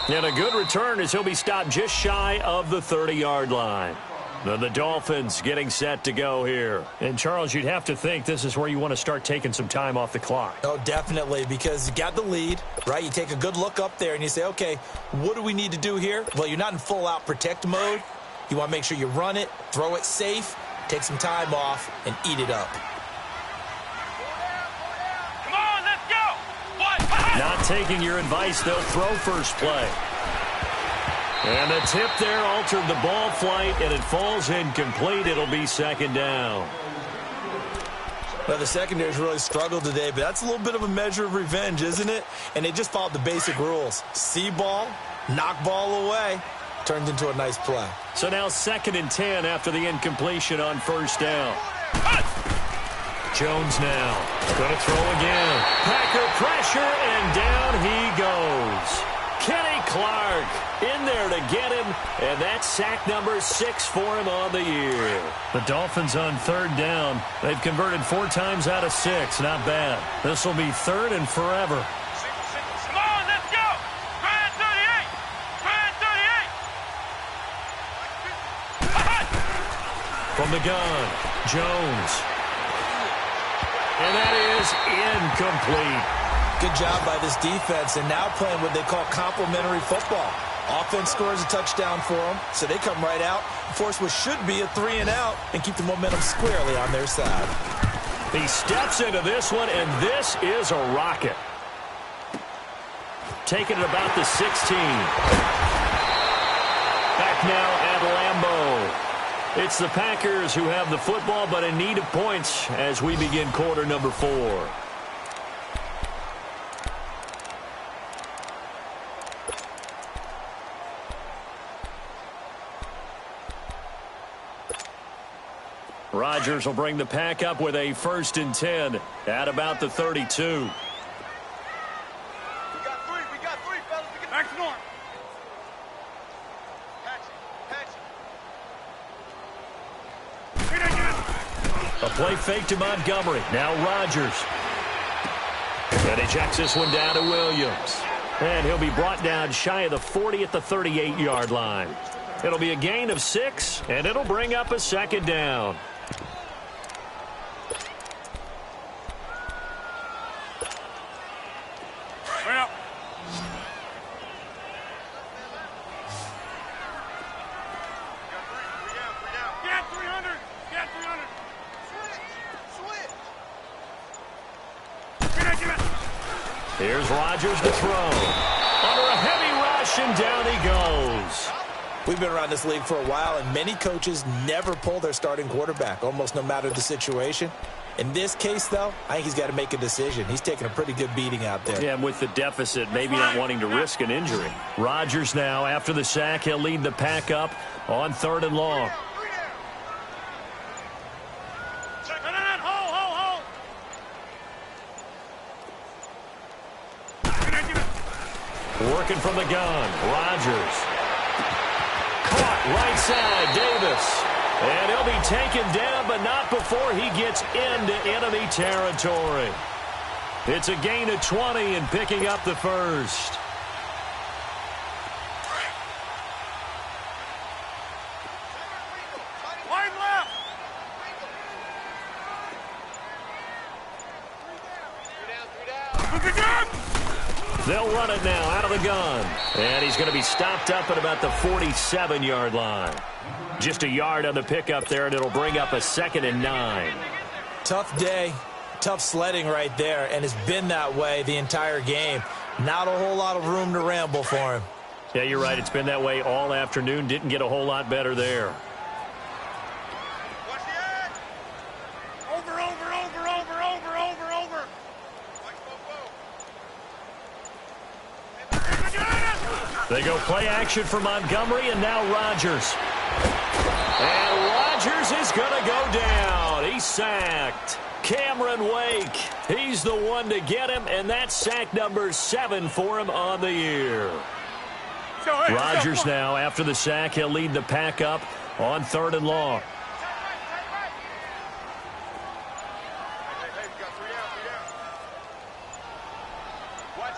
And a good return as he'll be stopped just shy of the 30-yard line. Then the Dolphins getting set to go here. And, Charles, you'd have to think this is where you want to start taking some time off the clock. Oh, definitely, because you got the lead, right? You take a good look up there and you say, okay, what do we need to do here? Well, you're not in full-out protect mode. You want to make sure you run it, throw it safe, take some time off, and eat it up. Come on, let's go. What? Not taking your advice, they'll throw first play. And the tip there altered the ball flight, and it falls incomplete. It'll be 2nd down. Well, the secondary's really struggled today, but that's a little bit of a measure of revenge, isn't it? And they just followed the basic rules. See ball, knock ball away. Turned into a nice play. So now 2nd and 10 after the incompletion on first down. Jones now going to throw again. Packer pressure, and down he goes. Kenny Clark in there to get him, and that's sack number 6 for him on the year. The Dolphins on 3rd down. They've converted 4 times out of 6. Not bad. This will be 3rd and forever. Come on, let's go. Grand 38. Grand 38. From the gun, Jones. And that is incomplete. Good job by this defense, and now playing what they call complementary football. Offense scores a touchdown for them, so they come right out, force what should be a 3-and-out, and keep the momentum squarely on their side. He steps into this one, and this is a rocket. Taking it about the 16. Back now at Lambeau. It's the Packers who have the football, but in need of points as we begin quarter number 4. Rodgers will bring the pack up with a 1st and 10 at about the 32. We got three, fellas. We Back to north. Patch it. A play fake to Montgomery. Now Rodgers. And he checks this one down to Williams. And he'll be brought down shy of the 40 at the 38-yard line. It'll be a gain of 6, and it'll bring up a 2nd down. Well. Three down. Get 300. Get 300. Switch. Give it. Here's Rodgers to throw. Under a heavy rush, and down he goes. We've been around this league for a while, and many coaches never pull their starting quarterback, almost no matter the situation. In this case, though, I think he's got to make a decision. He's taking a pretty good beating out there. Yeah, and with the deficit, maybe not wanting to risk an injury. Rodgers now, after the sack, he'll lead the pack up on 3rd and long. Hold. Working from the gun, Rodgers. Caught right side, Davis. And he'll be taken down, but not before he gets into enemy territory. It's a gain of 20 and picking up the 1st. Wide left. Three down. They'll run it now out of the gun. And he's going to be stopped up at about the 47-yard line. Just a yard on the pickup there, and it'll bring up a 2nd and 9. Tough day, tough sledding right there, and it's been that way the entire game. Not a whole lot of room to ramble for him. Yeah, you're right. It's been that way all afternoon. Didn't get a whole lot better there. Watch the edge. Over. Watch both. They go play action for Montgomery, and now Rodgers. And Rodgers is going to go down. He's sacked. Cameron Wake, he's the one to get him, and that's sack number 7 for him on the year. Rodgers now, after the sack, he'll lead the pack up on 3rd and long. Hey, we got three down. Watch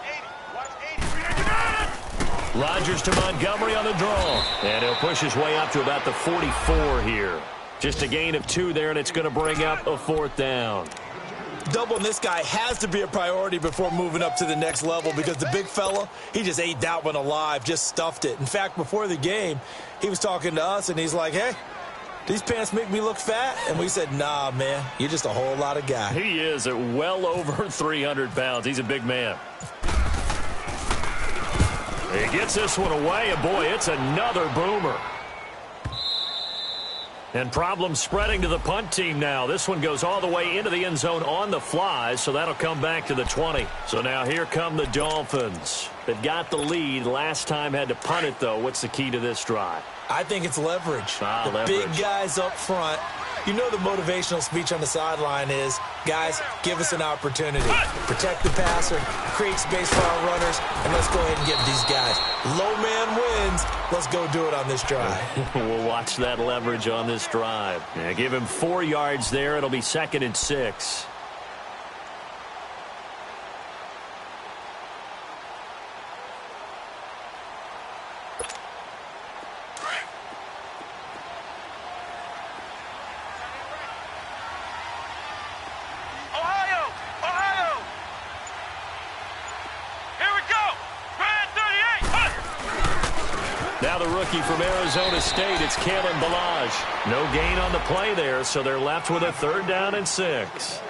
80. Rodgers to Montgomery on the draw. And he'll push his way up to about the 44 here. Just a gain of 2 there, and it's going to bring up a 4th down. Doubling this guy has to be a priority before moving up to the next level because the big fella, he just ate that one alive, just stuffed it. In fact, before the game, he was talking to us, and he's like, hey, these pants make me look fat? And we said, nah, man, you're just a whole lot of guy. He is at well over 300 pounds. He's a big man. He gets this one away, and boy, it's another boomer. And problems spreading to the punt team now. This one goes all the way into the end zone on the fly, so that'll come back to the 20. So now here come the Dolphins. They've got the lead. Last time had to punt it, though. What's the key to this drive? I think it's leverage. The leverage. big guys up front. You know the motivational speech on the sideline is, guys, give us an opportunity. Protect the passer, create space for our runners, and let's go ahead and get these guys. Low man wins. Let's go do it on this drive. We'll watch that leverage on this drive. Yeah, give him 4 yards there. It'll be 2nd and 6. Ohio. Here we go. Grand 38. Now the rookie from Arizona State, it's Kalen Ballage. No gain on the play there, so they're left with a 3rd down and 6.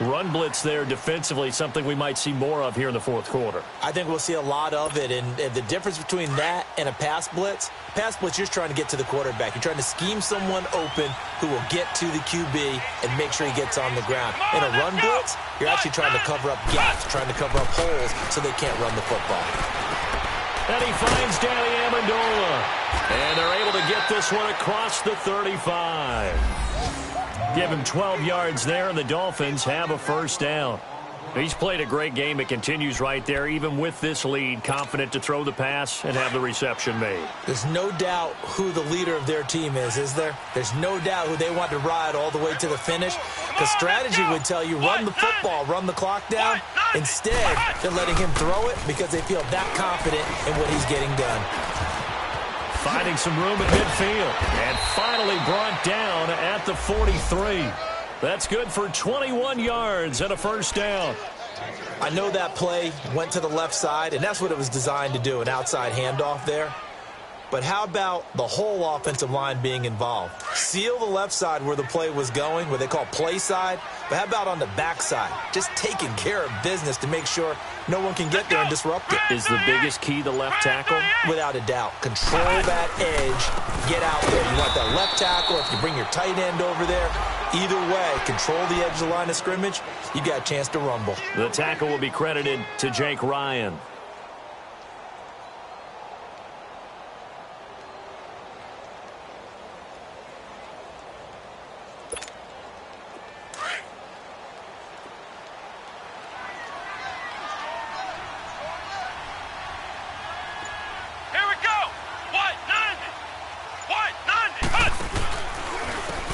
Run blitz there defensively, something we might see more of here in the 4th quarter. I think we'll see a lot of it, and the difference between that and a pass blitz, you're just trying to get to the quarterback. You're trying to scheme someone open who will get to the QB and make sure he gets on the ground. In a run blitz, you're actually trying to cover up gaps, trying to cover up holes so they can't run the football. And he finds Danny Amendola. And they're able to get this one across the 35. Give him 12 yards there, and the Dolphins have a 1st down. He's played a great game. It continues right there, even with this lead, confident to throw the pass and have the reception made. There's no doubt who the leader of their team is there? There's no doubt who they want to ride all the way to the finish, because strategy would tell you run the football, run the clock down. Instead, they're letting him throw it because they feel that confident in what he's getting done. Finding some room at midfield, and finally brought down at the 43. That's good for 21 yards and a 1st down. I know that play went to the left side, and that's what it was designed to do, an outside handoff there. But how about the whole offensive line being involved? Seal the left side where the play was going, what they call play side. But how about on the back side? Just taking care of business to make sure no one can get there and disrupt it. Is the biggest key the left tackle? Without a doubt. Control that edge. Get out there. You want that left tackle. If you bring your tight end over there, either way, control the edge of the line of scrimmage, you got a chance to rumble. The tackle will be credited to Jake Ryan.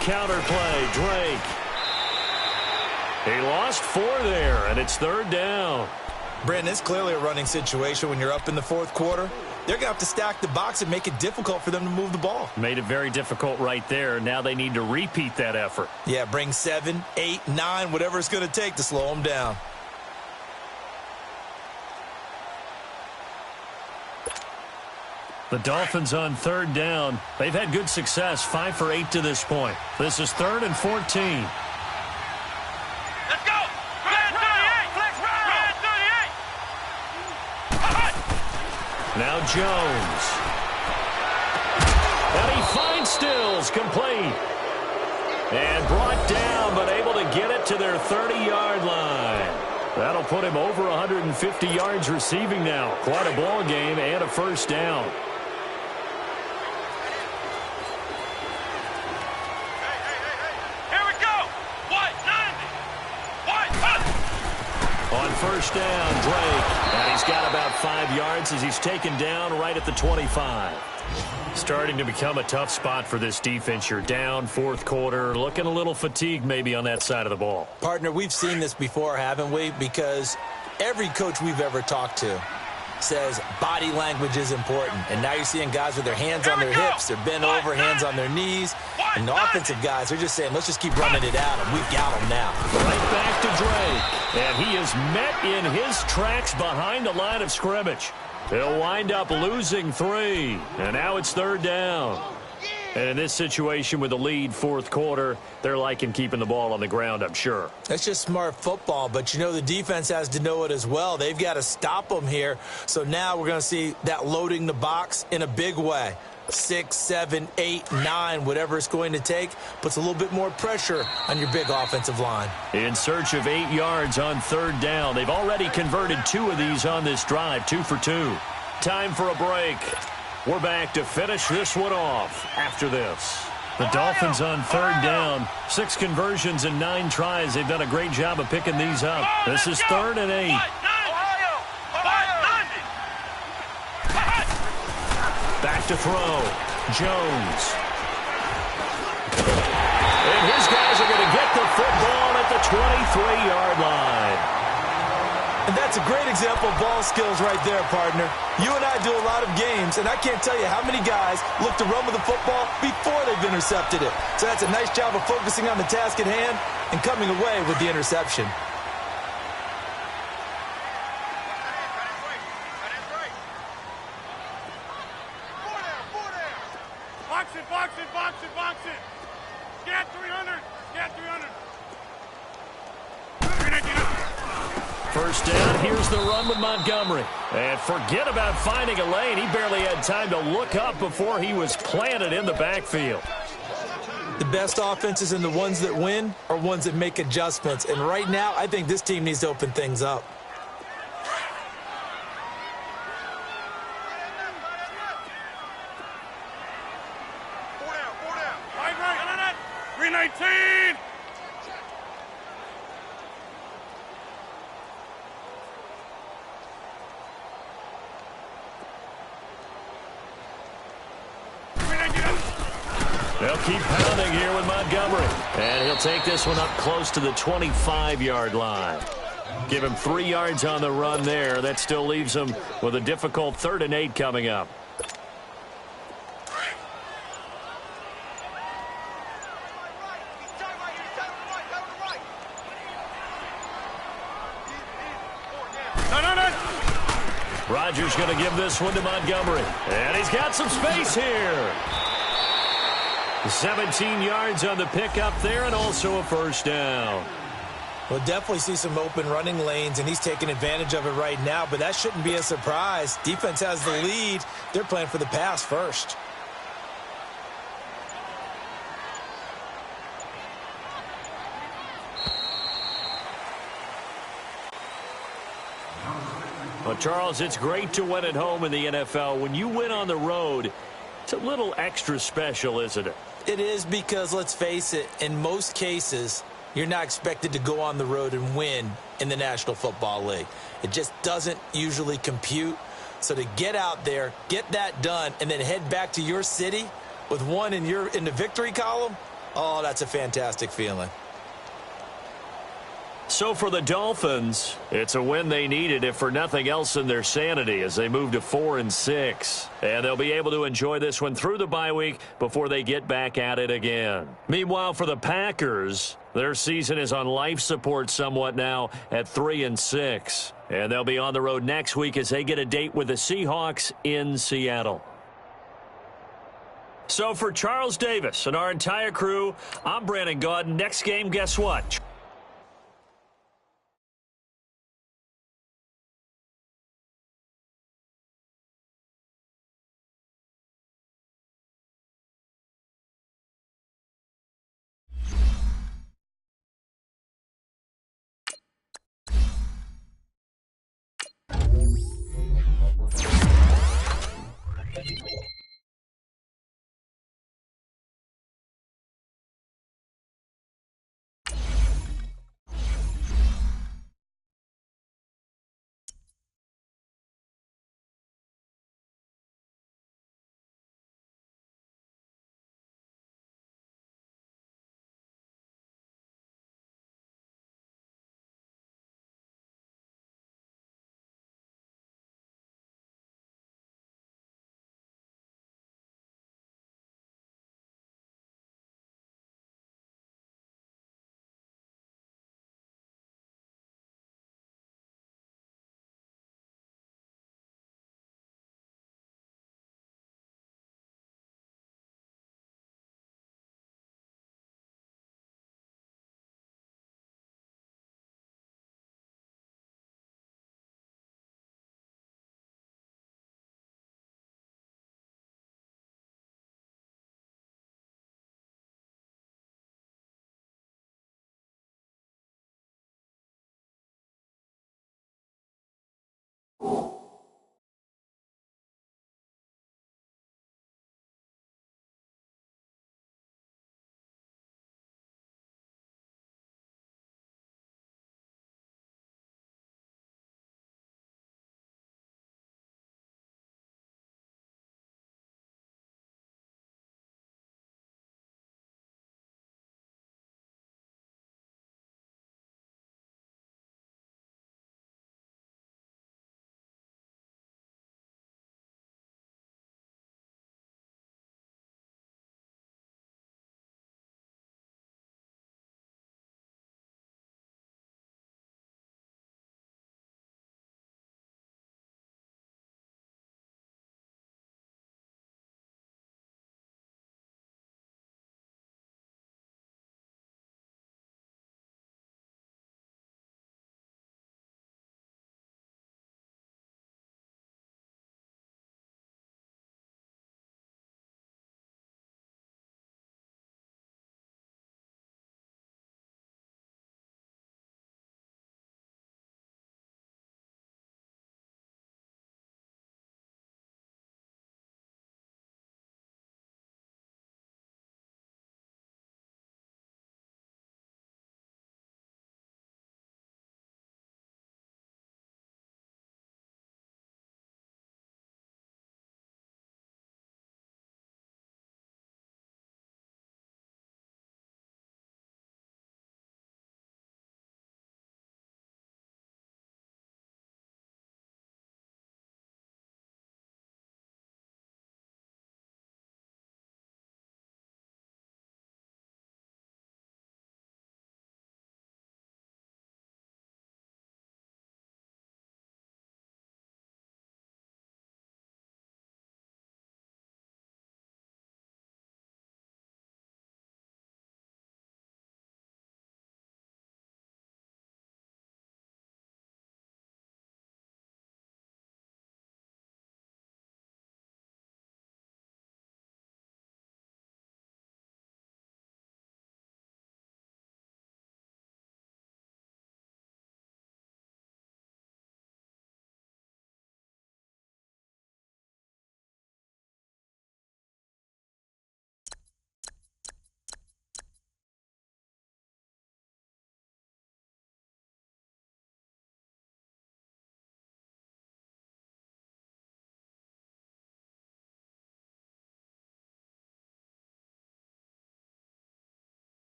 Counter play, Drake. He lost 4 there, and it's 3rd down. Brandon, it's clearly a running situation when you're up in the 4th quarter. They're going to have to stack the box and make it difficult for them to move the ball. Made it very difficult right there. Now they need to repeat that effort. Yeah, bring 7, 8, 9, whatever it's going to take to slow them down. The Dolphins on 3rd down. They've had good success, 5 for 8 to this point. This is 3rd and 14. Let's go! Red 38! Red 38! Now Jones. And he finds Stills, complete. And brought down, but able to get it to their 30-yard line. That'll put him over 150 yards receiving now. Quite a ball game and a 1st down. On 1st down, Drake. And he's got about 5 yards as he's taken down right at the 25. Starting to become a tough spot for this defense. You're down 4th quarter, looking a little fatigued maybe on that side of the ball. Partner, we've seen this before, haven't we? Because every coach we've ever talked to says body language is important. And now you're seeing guys with their hands on their hips, they're bent over, hands on their knees. And the offensive guys are just saying, let's just keep running it at them. We've got them now. Right back to Drake. And he is met in his tracks behind the line of scrimmage. He'll wind up losing 3. And now it's 3rd down. And in this situation with the lead 4th quarter, they're liking keeping the ball on the ground, I'm sure. That's just smart football, but you know the defense has to know it as well. They've got to stop them here. So now we're going to see that loading the box in a big way. 6, 7, 8, 9, whatever it's going to take, puts a little bit more pressure on your big offensive line. In search of 8 yards on 3rd down. They've already converted 2 of these on this drive, 2 for 2. Time for a break. We're back to finish this one off after this. The Dolphins on 3rd down. 6 conversions and 9 tries. They've done a great job of picking these up. This is 3rd and 8. Back to throw. Jones. And his guys are going to get the football at the 23-yard line. And that's a great example of ball skills right there, partner. You and I do a lot of games, and I can't tell you how many guys look to run with the football before they've intercepted it. So that's a nice job of focusing on the task at hand and coming away with the interception. Box it, box it, box it, box it. Get 300. Get 300. First down, here's the run with Montgomery. And forget about finding a lane. He barely had time to look up before he was planted in the backfield. The best offenses and the ones that win are ones that make adjustments. And right now, I think this team needs to open things up. Four down. Right. 319. They'll keep pounding here with Montgomery. And he'll take this one up close to the 25-yard line. Give him 3 yards on the run there. That still leaves him with a difficult 3rd and 8 coming up. Rodgers going to give this one to Montgomery. And he's got some space here. 17 yards on the pickup there and also a first down. We'll definitely see some open running lanes, and he's taking advantage of it right now, but that shouldn't be a surprise. Defense has the lead. They're playing for the pass first. Well, Charles, it's great to win at home in the NFL. When you win on the road, it's a little extra special, isn't it? It is because, let's face it, in most cases, you're not expected to go on the road and win in the National Football League. It just doesn't usually compute. So to get out there, get that done, and then head back to your city with one in the victory column, oh, that's a fantastic feeling. So for the Dolphins, it's a win they needed, if for nothing else, in their sanity as they move to 4-6. And they'll be able to enjoy this one through the bye week before they get back at it again. Meanwhile, for the Packers, their season is on life support somewhat now at 3-6. And they'll be on the road next week as they get a date with the Seahawks in Seattle. So for Charles Davis and our entire crew, I'm Brandon Gaudin. Next game, guess what?